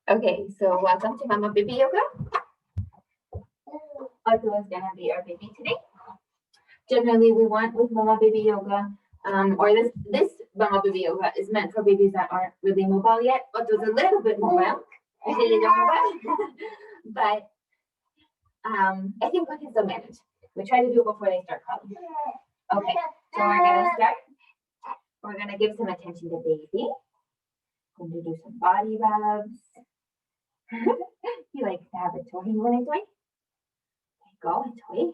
Okay, so welcome to Mama Baby Yoga. Otto is gonna be our baby today. Generally, we want with Mama Baby Yoga, or this Mama Baby Yoga is meant for babies that aren't really mobile yet. Otto's a little bit mobile, but I think we can still manage. We try to do it before they start crawling. Okay, so we're gonna start. We're gonna give some attention to baby. Going to do some body rubs. He likes to have a toy. You want a toy? Go, a toy.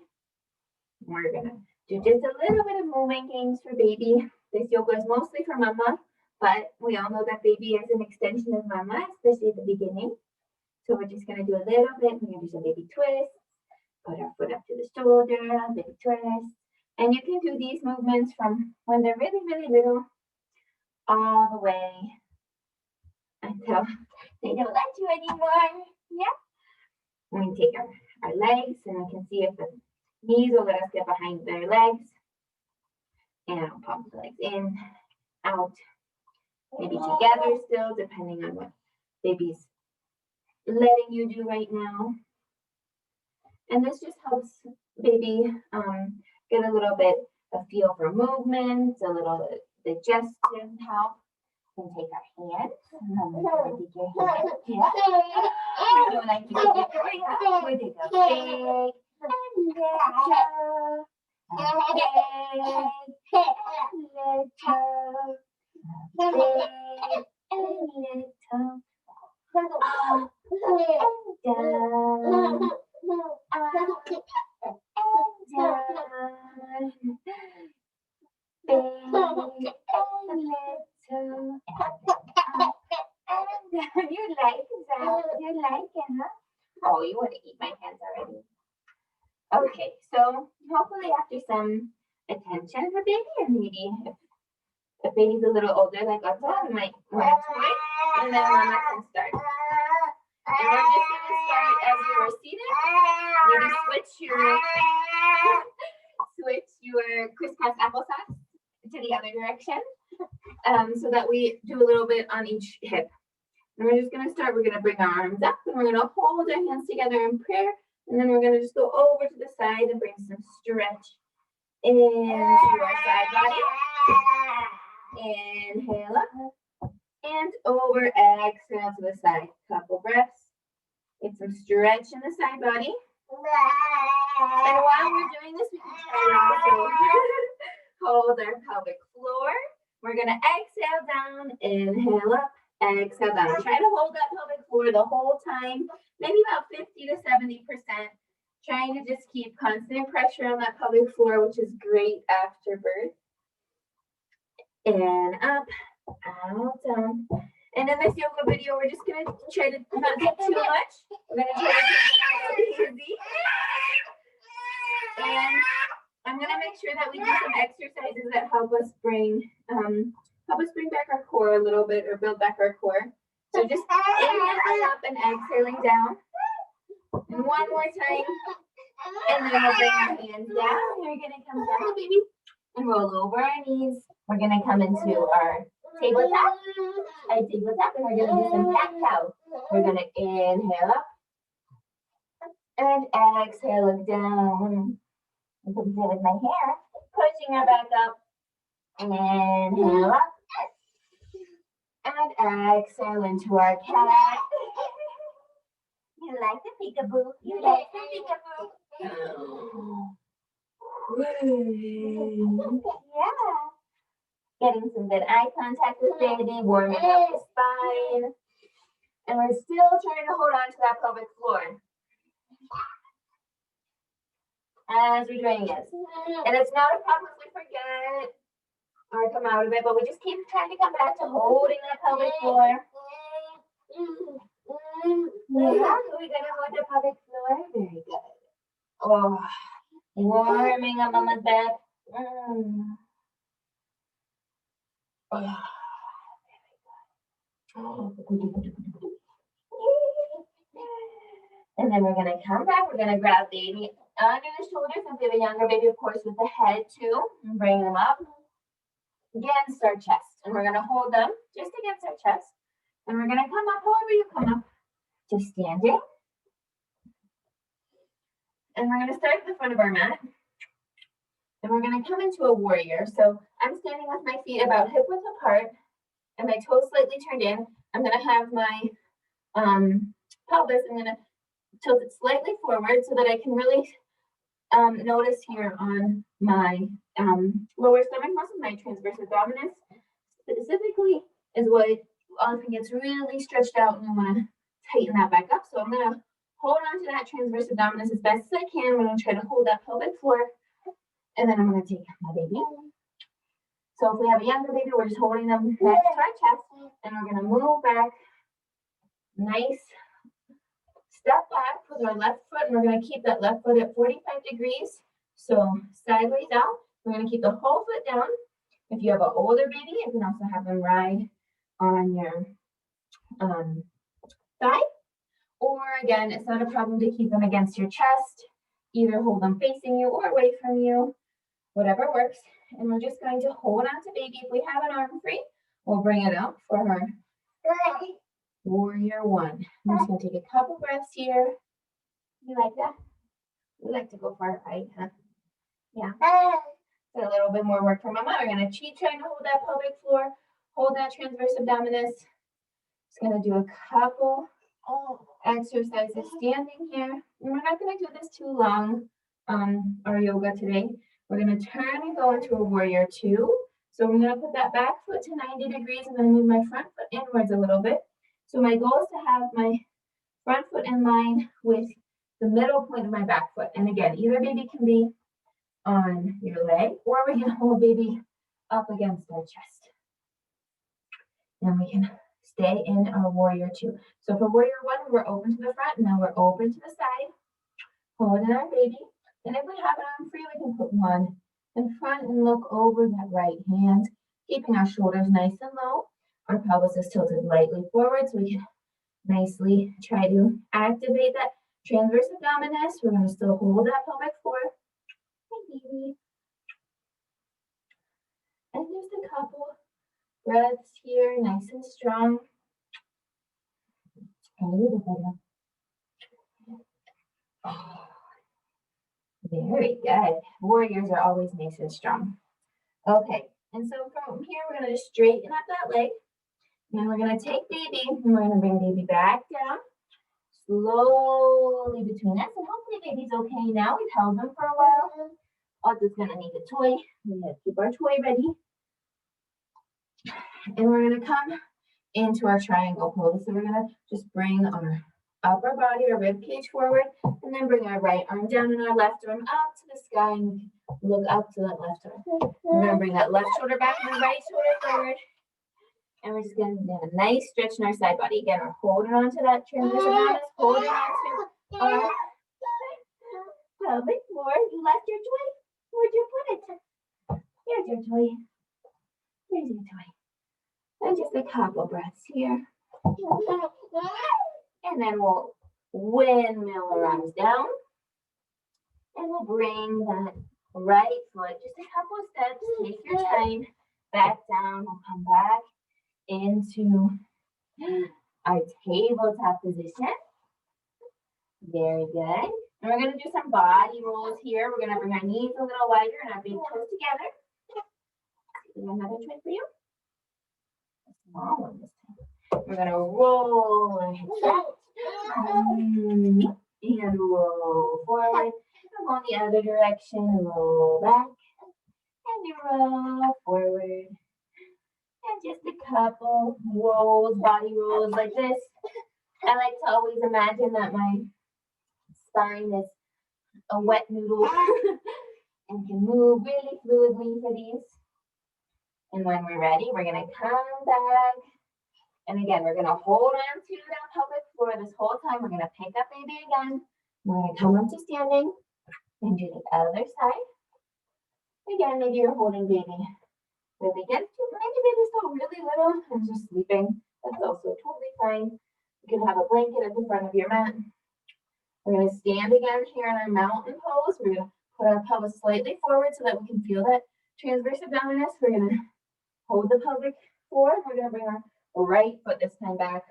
We're gonna do just a little bit of movement games for baby. This yoga is mostly for mama, but we all know that baby is an extension of mama, especially at the beginning. So we're just gonna do a little bit. We're gonna do some baby twists. Put our foot up to the shoulder, baby twist. And you can do these movements from when they're really, really little all the way until they don't let you anymore. Yeah. We can take our legs and we can see if the knees will let us get behind their legs. And I'll pump the legs in, out, maybe together still, depending on what baby's letting you do right now. And this just helps baby get a little bit of feel for movement, a little digestive help. We can take our hands. Take your hands. Yeah. So like you take it right up. We take a big and little. You like that? You like it, huh? Oh, you want to eat my hands already? Okay, so hopefully after some attention for baby, and maybe if baby's a little older, like Otto, we might want a toy, and then mama can start. And we're just gonna start as you are seated. Maybe switch your crisscross applesauce to the other direction, so that we do a little bit on each hip. And we're just gonna start. We're gonna bring our arms up, and we're gonna hold our hands together in prayer. And then we're going to just go over to the side and bring some stretch into our side body. Inhale up and over. Exhale to the side. Couple breaths. Get some stretch in the side body. And while we're doing this, we can try to also hold our pelvic floor. We're going to exhale down. Inhale up. Exhale down. Try to hold that pelvic floor the whole time. Maybe about 50 to 70%. Trying to just keep constant pressure on that pelvic floor, which is great after birth. And up, out, down. And in this yoga video, we're just going to try to not do too much. We're going to try to take it easy. And I'm going to make sure that we do some exercises that help us bring back our core a little bit, or build back our core. So just inhaling up and exhaling down. And one more time. And then we'll bring our hands down. We're going to come down, baby, and roll over our knees. We're going to come into our tabletop. And we're going to do some cat cow. We're going to inhale up. And exhale, look down. You can feel with my hair. Pushing her back up. Inhale up. And exhale into our cat. You like the peekaboo? You like the peekaboo? Yeah. Getting some good eye contact with baby, warming up the spine. And we're still trying to hold on to that pelvic floor as we're doing this. And it's not a problem if we forget or come out of it, but we just keep trying to come back to holding that pelvic floor. Yeah, we're gonna hold the pelvic floor. Very good. Oh, warming up mama's back. Oh, very good. And then we're gonna come back. We're gonna grab baby under the shoulders, and we have a younger baby, of course, with the head too. And bring them up against our chest, and we're gonna hold them just against our chest. And we're gonna come up, however you come up, to standing. And we're gonna start at the front of our mat. And we're gonna come into a warrior. So I'm standing with my feet about hip width apart and my toes slightly turned in. I'm gonna have my pelvis, I'm gonna tilt it slightly forward so that I can really notice here on my lower stomach muscle, my transverse abdominis specifically is what often gets really stretched out and I want to tighten that back up. So I'm going to hold on to that transverse abdominis as best as I can. I'm going to try to hold that pelvic floor and then I'm going to take my baby. So if we have a younger baby, we're just holding them next to our chest and we're going to move back. Nice step back with our left foot and we're going to keep that left foot at 45 degrees. So sideways out. We're going to keep the whole foot down. If you have an older baby, you can also have them ride on your thigh. Or again, it's not a problem to keep them against your chest. Either hold them facing you or away from you, whatever works. And we're just going to hold on to baby. If we have an arm free, we'll bring it up for our warrior one. I'm just going to take a couple breaths here. You like that? We like to go far right, huh? Yeah. A little bit more work for mama. We're going to keep trying to hold that pelvic floor, hold that transverse abdominis. Just going to do a couple exercises standing here. And we're not going to do this too long, our yoga today. We're going to turn and go into a warrior two. So I'm going to put that back foot to 90 degrees. I'm going to move my front foot inwards a little bit. So my goal is to have my front foot in line with the middle point of my back foot. And again, either baby can be on your leg, or we can hold baby up against our chest. And we can stay in our warrior two. So for warrior one, we're open to the front, now we're open to the side, holding our baby. And if we have an arm free, we can put one in front and look over that right hand, keeping our shoulders nice and low. Our pelvis is tilted lightly forward, so we can nicely try to activate that transverse abdominis. We're going to still hold that pelvic floor. Baby. And just a couple breaths here, nice and strong. Very good. Warriors are always nice and strong. Okay, and so from here, we're going to just straighten up that leg. And then we're going to take baby, and we're going to bring baby back down. Slowly between us, and hopefully baby's okay now. We've held them for a while. Audrey's gonna need a toy. We're gonna keep our toy ready. And we're gonna come into our triangle pose. So we're gonna just bring our upper body, our rib cage forward, and then bring our right arm down and our left arm up to the sky and look up to that left arm. We're gonna bring that left shoulder back and the right shoulder forward. And we're just gonna do a nice stretch in our side body. Again, we're holding on to that transverse abdominis, holding on to our pelvic floor. You left your toy. Where'd you put it? Here's your toy. Here's your toy. And just a couple breaths here. And then we'll windmill our arms down. And we'll bring that right foot, just a couple of steps, take your time, back down. We'll come back into our tabletop position. Very good. And we're going to do some body rolls here. We're going to bring our knees a little wider and our big toes together. Another trick for you. A small one this time. We're going to roll our hips back. And roll forward. And go in the other direction. Roll back. And you roll forward. And just a couple rolls, body rolls like this. I like to always imagine that my spine is a wet noodle and can move really fluidly for these. And when we're ready, we're going to come back. And again, we're going to hold on to that pelvic floor this whole time. We're going to pick up baby again. We're going to come up to standing and do the other side. Again, maybe you're holding baby really good. Maybe baby's still really little and just sleeping. That's also totally fine. You can have a blanket at the front of your mat. We're going to stand again here in our mountain pose. We're going to put our pelvis slightly forward so that we can feel that transverse abdominis. We're going to hold the pelvic floor. We're going to bring our right foot this time back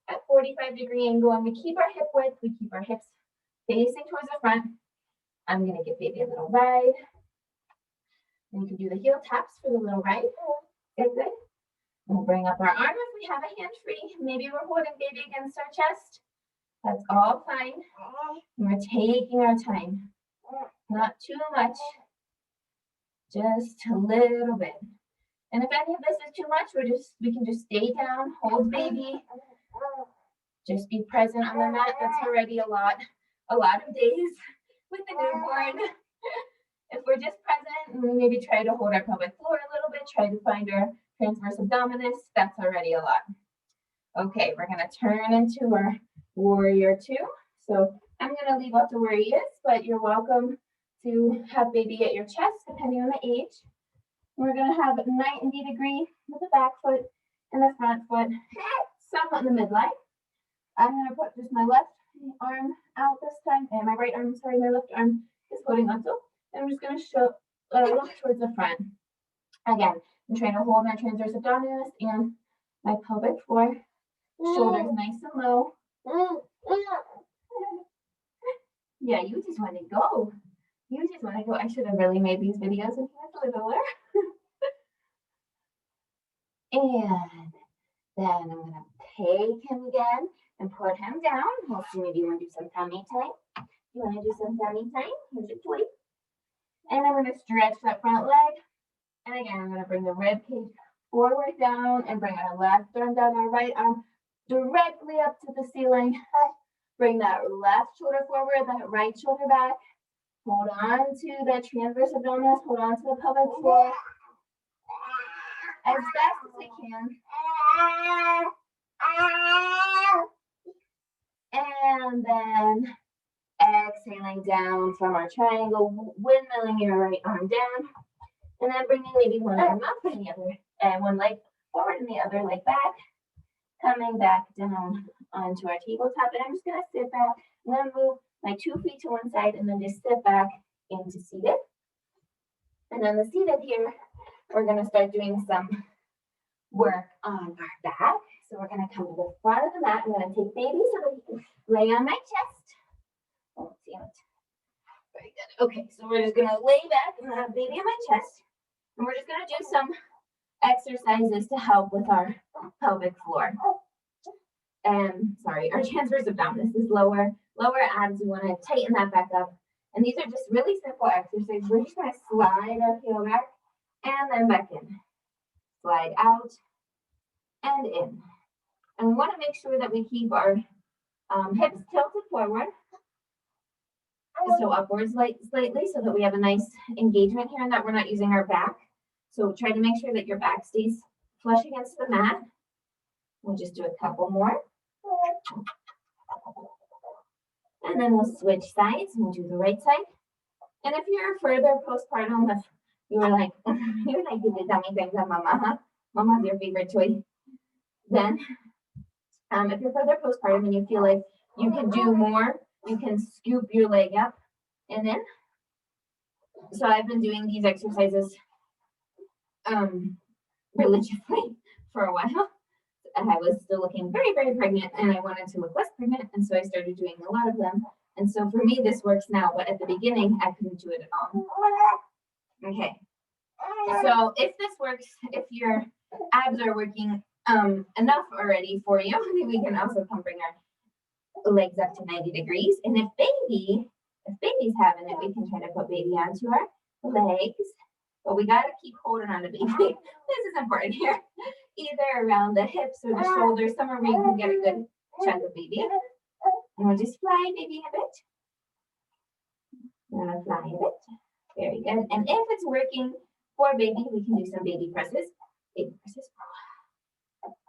at 45-degree angle, and we keep our hip width, we keep our hips facing towards the front. I'm gonna give baby a little ride. And you can do the heel taps for the little ride. Good, good. We'll bring up our arm if we have a hand free. Maybe we're holding baby against our chest. That's all fine. And we're taking our time. Not too much, just a little bit. And if any of this is too much, we can just stay down, hold baby. Just be present on the mat. That's already a lot of days with the newborn. If we're just present, and maybe try to hold our pelvic floor a little bit, try to find our transverse abdominis, that's already a lot. Okay, we're gonna turn into our warrior two. So I'm gonna leave out the where he is, but you're welcome to have baby at your chest, depending on the age. We're gonna have 90-degree with the back foot and the front foot, somewhat in the midline. I'm gonna put just my left arm out this time, and my right arm, sorry, my left arm is holding onto. I'm just going to look towards the front. Again, I'm trying to hold my transverse abdominis and my pelvic floor. Shoulders nice and low. Yeah, you just want to go. You just want to go. I should have really made these videos with you littler. And then I'm going to take him again and put him down. We'll see, maybe you want to do some tummy time. You want to do some tummy time? Here's your toy. And I'm going to stretch that front leg. And again, I'm going to bring the rib cage forward down and bring our left arm down, our right arm directly up to the ceiling. Bring that left shoulder forward, that right shoulder back. Hold on to that transverse abdominis. Hold on to the pelvic floor as best as we can. And then exhaling down from our triangle, windmilling your right arm down, and then bringing maybe one arm up and the other, and one leg forward and the other leg back, coming back down onto our tabletop. And I'm just gonna sit back. I'm gonna move my 2 feet to one side and then just sit back into seated. And on the seated here, we're gonna start doing some work on our back. So we're gonna come to the front of the mat. I'm gonna take baby so that he can lay on my chest. Oh, damn it. Very good. Okay, so we're just gonna lay back and have baby on my chest. And we're just gonna do some exercises to help with our pelvic floor. And sorry, our transverse abdominis is lower abs. We want to tighten that back up. And these are just really simple exercises. We're just gonna slide our heel back and then back in. Slide out and in. And we want to make sure that we keep our hips tilted forward. So upwards slightly so that we have a nice engagement here and that we're not using our back. So try to make sure that your back stays flush against the mat. We'll just do a couple more. And then we'll switch sides and we'll do the right side. And if you're further postpartum, if you're like the dummy things on mama, huh? Mama's your favorite toy. Then if you're further postpartum and you feel like you can do more, you can scoop your leg up and in. So I've been doing these exercises religiously for a while. And I was still looking very, very pregnant and I wanted to look less pregnant. And so I started doing a lot of them. And so for me, this works now, but at the beginning, I couldn't do it at all. Okay. So if this works, if your abs are working enough already for you, we can also come bring our legs up to 90 degrees. And if baby's having it, we can try to put baby onto our legs. But we gotta keep holding on to baby. This is important here. Either around the hips or the shoulders, somewhere where you can get a good chunk of baby. And we'll just fly baby a bit. We're gonna fly a bit. Very good. And if it's working for baby, we can do some baby presses. Baby presses.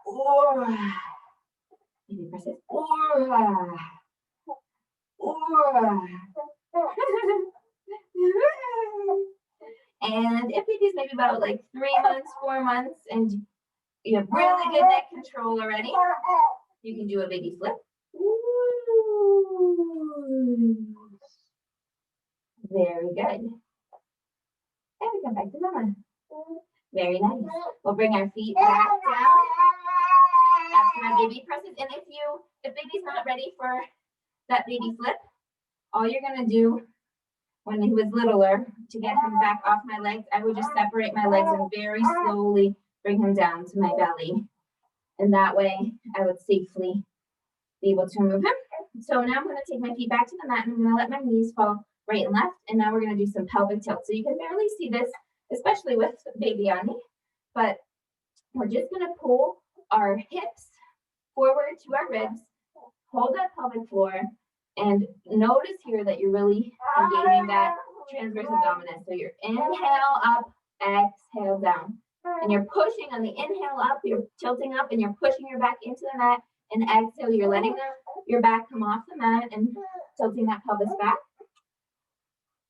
Or baby presses. And if baby's maybe about like 3 months, 4 months, and you have really good neck control already, you can do a baby flip. Very good. And we come back to mama. Very nice. We'll bring our feet back down. after my baby presses. And if baby's not ready for that baby flip, all you're gonna do when he was littler to get him back off my legs, I would just separate my legs and very slowly bring him down to my belly. And that way I would safely be able to remove him. So now I'm gonna take my feet back to the mat and I'm gonna let my knees fall right and left. And now we're gonna do some pelvic tilt. So you can barely see this, especially with baby on me, but we're just gonna pull our hips forward to our ribs, hold that pelvic floor, and notice here that you're really engaging that transverse abdominis. So you're inhale up, exhale down. And you're pushing on the inhale up, you're tilting up and you're pushing your back into the mat. And exhale, you're letting your back come off the mat and tilting that pelvis back.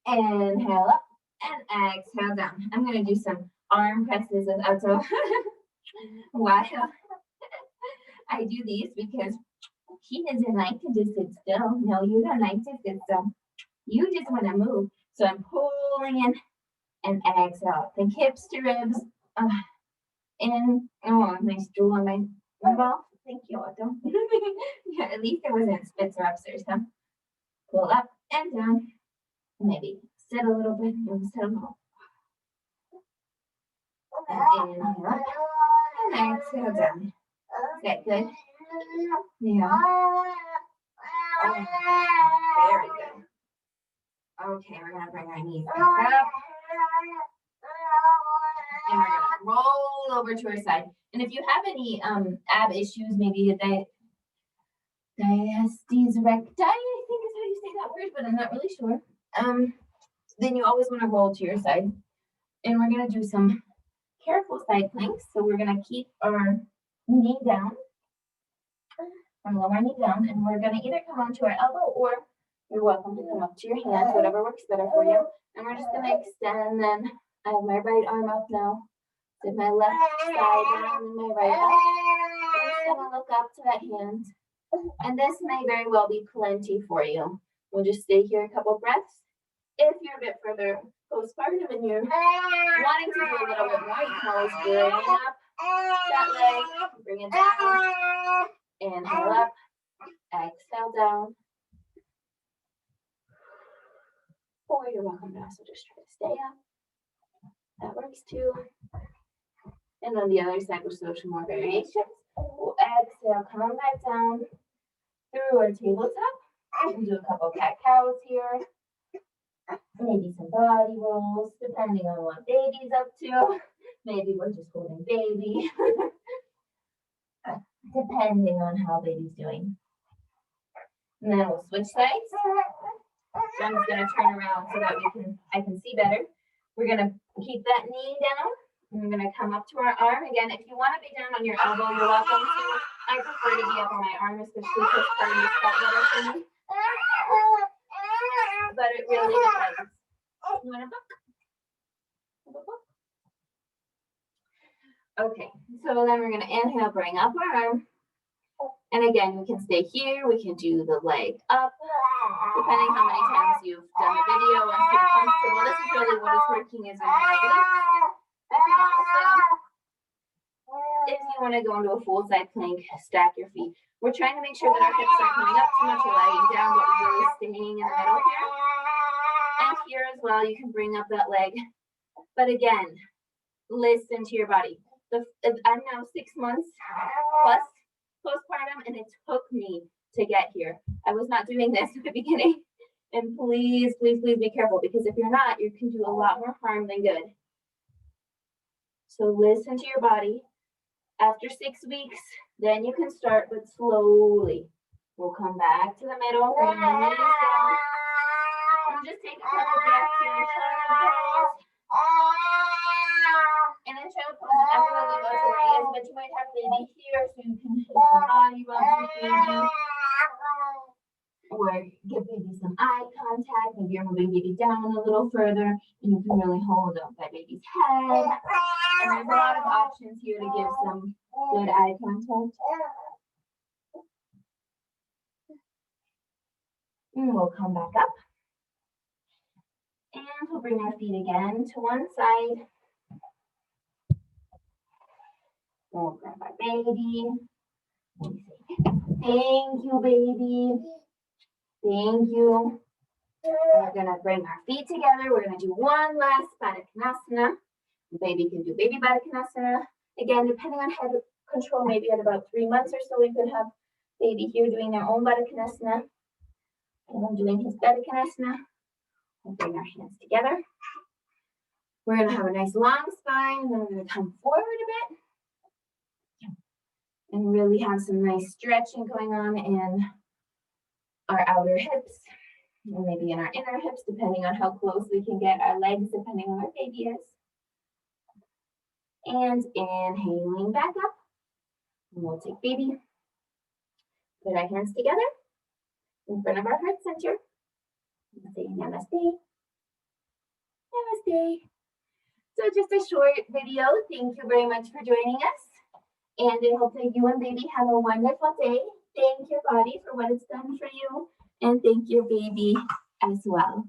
Inhale up and exhale down. I'm going to do some arm presses and also while I do these because he doesn't like to just sit still. No, you don't like to sit still. You just want to move. So I'm pulling in and exhale. Think hips to ribs. In. Oh, nice drool on my mouth. Thank you, Otto. Yeah, at least it wasn't spits or upstairs, huh? Pull up and down. Maybe sit a little bit and sit a little. And inhale up and exhale down. Is that good? Yeah. Oh, very good. Okay, we're gonna bring our knees back up. And we're gonna roll over to our side. And if you have any ab issues, maybe a diastasis recti, I think is how you say that word, but I'm not really sure. Then you always want to roll to your side. And we're gonna do some careful side planks. So we're gonna keep our knee down, our lower knee down, and we're gonna either come onto our elbow or you're welcome to come up to your hands, whatever works better for you. And we're just gonna extend then. I have my right arm up now. Did my left side down and my right up. I'm just gonna look up to that hand. And this may very well be plenty for you. We'll just stay here a couple breaths. If you're a bit further postpartum and you're wanting to do a little bit more, you can always bring up that leg, bring it down, inhale up, exhale down. Or you're welcome to also just try to stay up. That works too. And on the other side, we'll show some more variations. We'll exhale, come back down through our tabletop. We can do a couple cat-cows here. Maybe some body rolls, depending on what baby's up to. Maybe we're just holding baby. Depending on how baby's doing. And then we'll switch sides. So I'm just going to turn around so that I can see better. We're going to keep that knee down. We're going to come up to our arm. Again, if you want to be down on your elbow, you're welcome to. I prefer to be up on my arm, especially because part of this felt better for me. But it really depends. You want a book? Okay, so then we're going to inhale, bring up our arm. And again, we can stay here. We can do the leg up, depending how many times you've done the video and feel comfortable. This is really what is working is in my legs. If you want to go into a full side plank, stack your feet. We're trying to make sure that our hips aren't coming up too much or lagging down, but we're really staying in the middle here. And here as well, you can bring up that leg. But again, listen to your body. I'm now 6 months plus postpartum, and it took me to get here. I was not doing this at the beginning. And please, please, please be careful, because if you're not, you can do a lot more harm than good. So listen to your body. After 6 weeks, then you can start, but slowly. We'll come back to the middle, bring your knees down. We'll just take a couple breaths here in child pose. And in child pose, everyone will go to where he is, but you might have baby here, so you can hit your body while you're baby. Or give baby some eye contact. Maybe you're moving baby down a little further, and you can really hold up that baby's head. And there's a lot of options here to give some good eye contact. And we'll come back up. And we'll bring our feet again to one side. We'll grab our baby. Thank you, baby. Thank you. We're gonna bring our feet together. We're gonna do one last Baddha Konasana. Baby can do baby Baddha Konasana. Again, depending on head control, maybe at about 3 months or so, we could have baby here doing their own Baddha Konasana. And I'm doing his Baddha Konasana. We'll bring our hands together. We're gonna have a nice long spine. Then we're gonna come forward a bit. And really have some nice stretching going on in our outer hips. And maybe in our inner hips, depending on how close we can get our legs, depending on where baby is. And inhaling back up. And we'll take baby. Put our hands together in front of our heart center. And say namaste. Namaste. So just a short video. Thank you very much for joining us. And I hope that you and baby have a wonderful day. Thank your body for what it's done for you. And thank your baby as well.